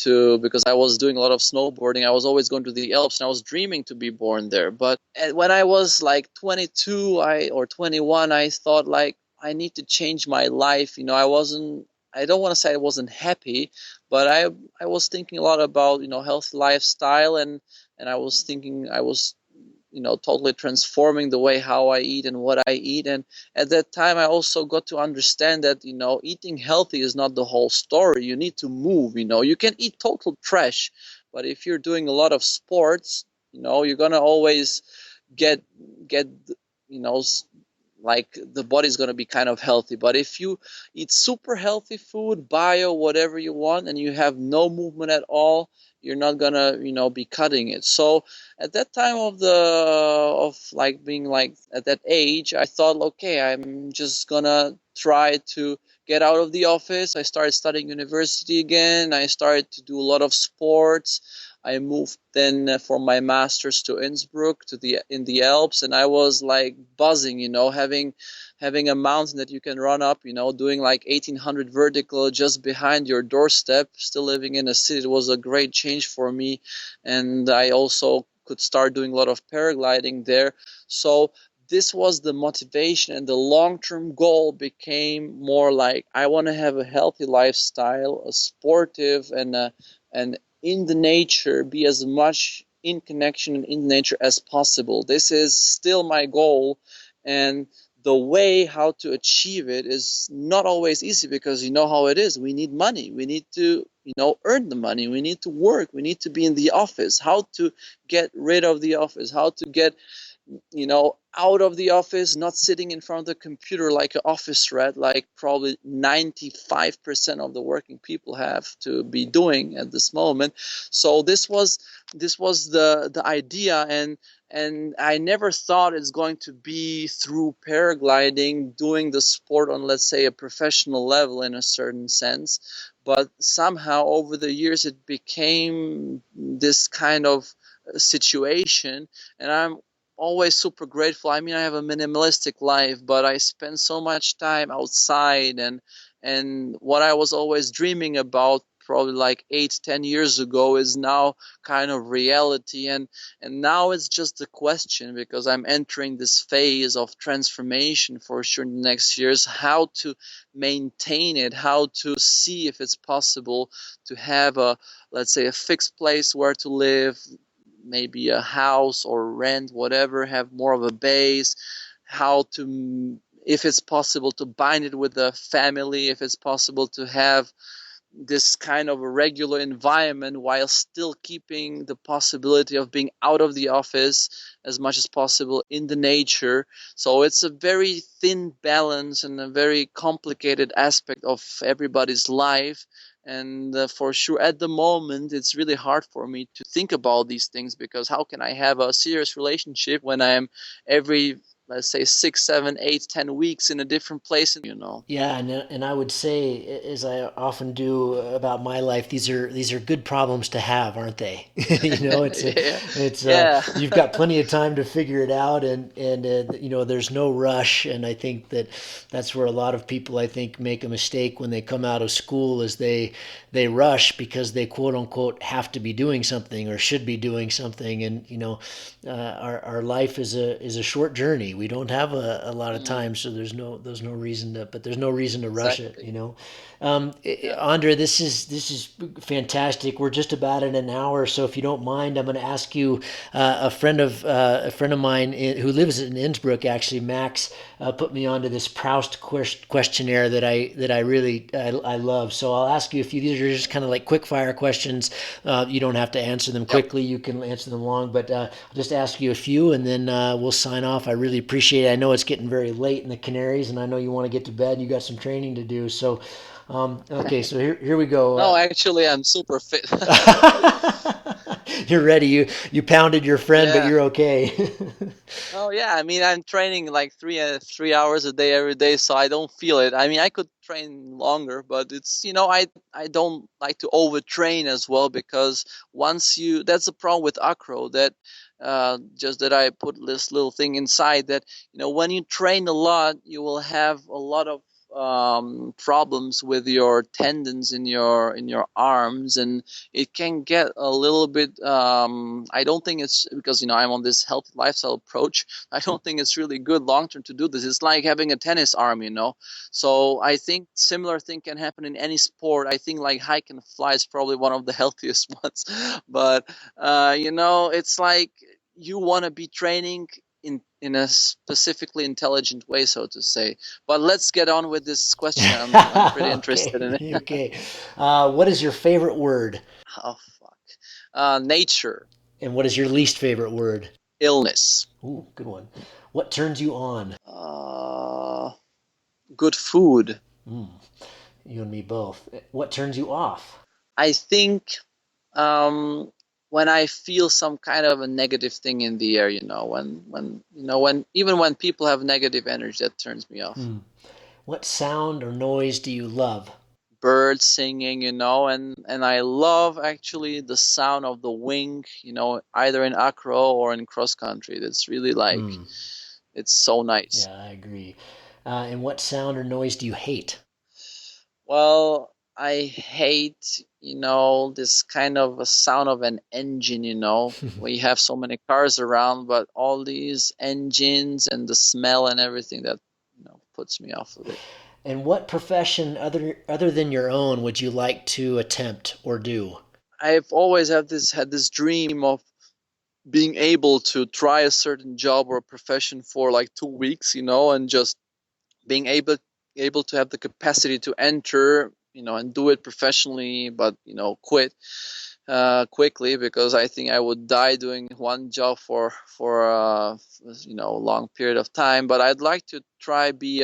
to because I was doing a lot of snowboarding. I was always going to the Alps, and I was dreaming to be born there. But when I was like 22, or 21, I thought like I need to change my life. I don't want to say I wasn't happy, but I was thinking a lot about healthy lifestyle, and I was thinking I was totally transforming the way how I eat and what I eat. And at that time, I also got to understand that, eating healthy is not the whole story. You need to move. You can eat total trash, but if you're doing a lot of sports, you're going to always get, like the body's going to be kind of healthy. But if you eat super healthy food, bio, whatever you want, and you have no movement at all, you're not gonna be cutting it. So at that time of like being like at that age, I thought, okay, I'm just gonna try to get out of the office. I started studying university again. I started to do a lot of sports. I moved then for my master's to Innsbruck, in the Alps, and I was like buzzing, having a mountain that you can run up, doing like 1800 vertical just behind your doorstep, still living in a city. It was a great change for me, and I also could start doing a lot of paragliding there. So this was the motivation, and the long-term goal became more like I want to have a healthy lifestyle, a sportive, and in the nature, be as much in connection in nature as possible. This is still my goal, and the way how to achieve it is not always easy, because you know how it is. We need money. We need to earn the money. We need to work. We need to be in the office. How to get rid of the office, how to get out of the office, not sitting in front of the computer like an office rat, like probably 95% of the working people have to be doing at this moment. So this was the idea, and I never thought it's going to be through paragliding, doing the sport on, let's say, a professional level in a certain sense. But somehow over the years it became this kind of situation, and I'm always super grateful. I mean, I have a minimalistic life, but I spend so much time outside, and what I was always dreaming about probably like 8-10 years ago is now kind of reality. And now it's just a question, because I'm entering this phase of transformation for sure in the next years, how to maintain it, how to see if it's possible to have let's say, a fixed place where to live, maybe a house or rent, whatever, have more of a base, how to, if it's possible, to bind it with a family, if it's possible to have this kind of a regular environment while still keeping the possibility of being out of the office as much as possible in the nature. So it's a very thin balance and a very complicated aspect of everybody's life. And for sure, at the moment, it's really hard for me to think about these things, because how can I have a serious relationship when I'm every, let's say, 6, 7, 8, 10 weeks in a different place, you know? Yeah, and I would say, as I often do about my life, these are good problems to have, aren't they? Yeah, it's yeah. you've got plenty of time to figure it out, and there's no rush. And I think that's where a lot of people, I think, make a mistake when they come out of school, is they rush because they quote unquote have to be doing something or should be doing something. And our life is a short journey. We don't have a lot of time, so there's no reason to, but there's no reason to rush it. Exactly. Yeah. Andre, this is fantastic. We're just about at an hour, so if you don't mind, I'm going to ask you. A friend of mine who lives in Innsbruck, actually, Max, put me onto this Proust questionnaire that I really I love. So I'll ask you a few. These are just kind of like quick fire questions. You don't have to answer them Yep. quickly. You can answer them long, but I'll just ask you a few, and then we'll sign off. I really appreciate it. I know it's getting very late in the Canaries, and I know you want to get to bed. And you got some training to do. So, okay, so here we go. No, actually, I'm super fit. You're ready. You pounded your friend, but Yeah. you're okay. Oh yeah, I mean, I'm training like 3 hours a day every day, so I don't feel it. I mean, I could train longer, but it's, I don't like to overtrain as well, because that's the problem with acro, that just that I put this little thing inside, that when you train a lot, you will have a lot of problems with your tendons in your arms, and it can get a little bit. I don't think it's because I'm on this healthy lifestyle approach. I don't think it's really good long term to do this. It's like having a tennis arm. So I think similar thing can happen in any sport. I think like hike and fly is probably one of the healthiest ones, but it's like you want to be training in a specifically intelligent way, so to say. But let's get on with this question. I'm pretty interested in Okay, it. okay. What is your favorite word? Oh fuck. Nature. And what is your least favorite word? Illness. Ooh, good one. What turns you on? Good food. Mm, you and me both. What turns you off? I think when I feel some kind of a negative thing in the air, when even when people have negative energy, that turns me off. Mm. What sound or noise do you love? Birds singing, and I love actually the sound of the wing, either in acro or in cross country. That's really like, Mm. it's so nice. Yeah, I agree. And what sound or noise do you hate? Well, I hate, this kind of a sound of an engine, where you have so many cars around, but all these engines and the smell and everything that, puts me off of it. And what profession other than your own would you like to attempt or do? I've always had this dream of being able to try a certain job or a profession for like 2 weeks, and just being able to have the capacity to enter, and do it professionally, but quit quickly, because I think I would die doing one job for a long period of time. But I'd like to try be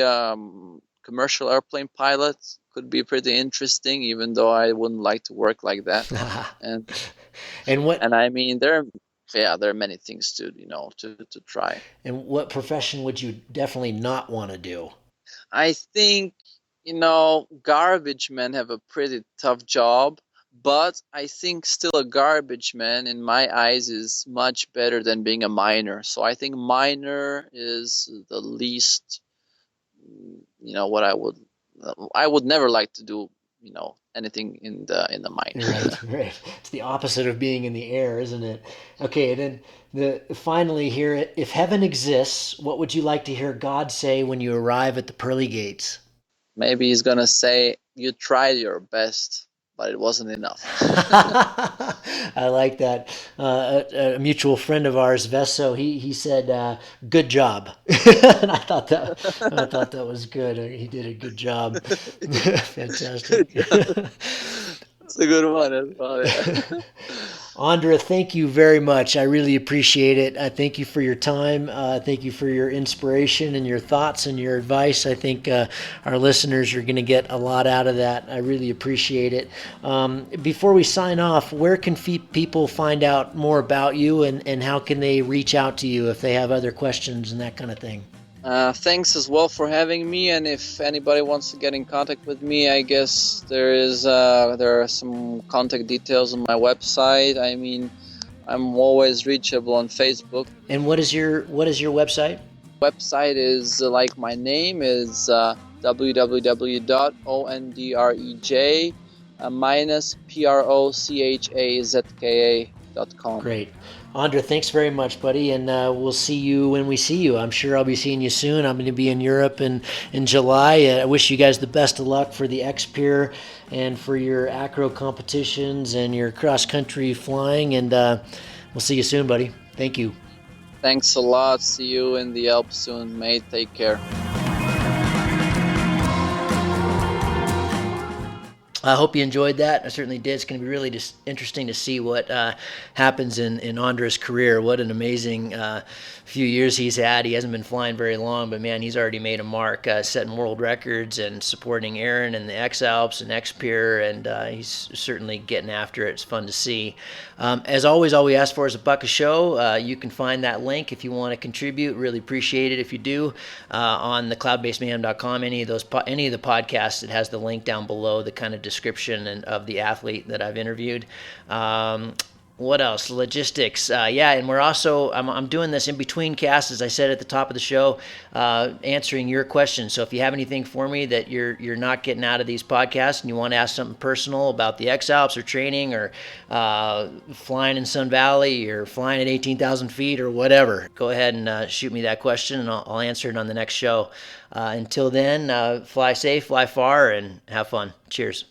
commercial airplane pilot. Could be pretty interesting, even though I wouldn't like to work like that. And And what and I mean, there are many things to try. and what profession would you definitely not want to do? I think, garbage men have a pretty tough job, but I think still a garbage man in my eyes is much better than being a miner. So I think miner is the least, what I would never like to do, anything in the mine. Right, right. It's the opposite of being in the air, isn't it? Okay, and then finally here, if heaven exists, what would you like to hear God say when you arrive at the pearly gates? Maybe he's gonna say, "You tried your best." but it wasn't enough. I like that. A mutual friend of ours, Vesso, he said, "Good job," and I thought that was good. He did a good job. Fantastic. Good job. It's a good one as well. Yeah. Ondrej, thank you very much. I really appreciate it. I thank you for your time. Thank you for your inspiration and your thoughts and your advice. I think our listeners are going to get a lot out of that. I really appreciate it. Before we sign off, where can people find out more about you, and how can they reach out to you if they have other questions and that kind of thing? Thanks as well for having me, and if anybody wants to get in contact with me, I guess there are some contact details on my website. I mean, I'm always reachable on Facebook. And what is your website? Website is like my name is www.ondrej-prochazka.com. Great. Ondrej, thanks very much, buddy, and we'll see you when we see you. I'm sure I'll be seeing you soon. I'm going to be in Europe in July. I wish you guys the best of luck for the X-Pier and for your acro competitions and your cross-country flying, and we'll see you soon, buddy. Thank you. Thanks a lot. See you in the Alps soon, mate. Take care. I hope you enjoyed that. I certainly did. It's going to be really just interesting to see what happens in Ondrej's career. What an amazing few years he's had. He hasn't been flying very long, but man, he's already made a mark, setting world records and supporting Aaron in the X-Alps and X-Pier, and he's certainly getting after it. It's fun to see. As always, all we ask for is $1 a show. You can find that link if you want to contribute. Really appreciate it if you do. On the cloudbasedmayhem.com, any of the podcasts, it has the link down below, the kind of description of the athlete that I've interviewed. What else? Logistics. And we're also, I'm doing this in between casts, as I said at the top of the show, answering your questions. So if you have anything for me that you're not getting out of these podcasts and you want to ask something personal about the X-Alps or training or flying in Sun Valley or flying at 18,000 feet or whatever, go ahead and shoot me that question and I'll answer it on the next show. Until then, fly safe, fly far, and have fun. Cheers.